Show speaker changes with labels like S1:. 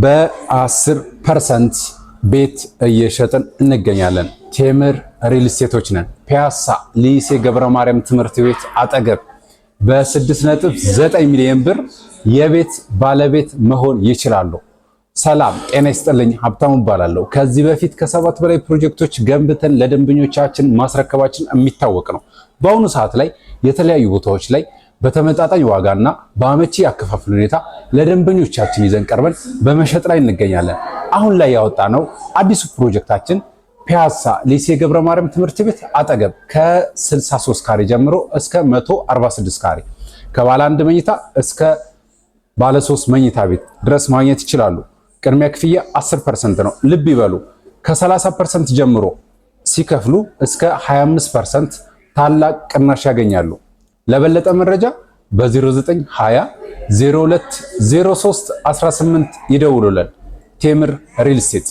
S1: በ10% ቤት እየሸጥን እንገኛለን። ቴምር ሪል ስቴቶች ነን። ፒያሳ ሊሴ ገብረ ማርያም ትምህርት ቤት አጠገብ በ6.9 ሚሊዮን ብር የቤት ባለቤት መሆን ይችላሉ። ሰላም ጤና ይስጥልኝ። ሀብታሙ እባላለሁ። ከዚህ በፊት ከ7 በላይ ፕሮጀክቶች ገንብተን ለደንበኞቻችን ማስረከባችን የሚታወቅ ነው። በአሁኑ ሰዓት ላይ የተለያዩ ቦታዎች ላይ በተመጣጣኝ ዋጋና በአመቺ ያከፋፈል ሁኔታ ለደንበኞቻችን ይዘን ቀርበን በመሸጥ ላይ እንገኛለን። አሁን ላይ ያወጣነው አዲሱ ፕሮጀክታችን ፒያሳ ሊሴ ገብረ ማርያም ትምህርት ቤት አጠገብ ከ63 ካሬ ጀምሮ እስከ 146 ካሬ ከባለ 1 መኝታ እስከ ባለ 3 መኝታ ቤት ድረስ ማግኘት ይችላሉ። ቅድሚያ ክፍያ 10% ነው። ልብ ይበሉ፣ ከ30% ጀምሮ ሲከፍሉ እስከ 25% ታላቅ ቅናሽ ያገኛሉ። ለበለጠ መረጃ በ0920 02 03 18 ይደውሉልን። ቴምር ሪል ስቴት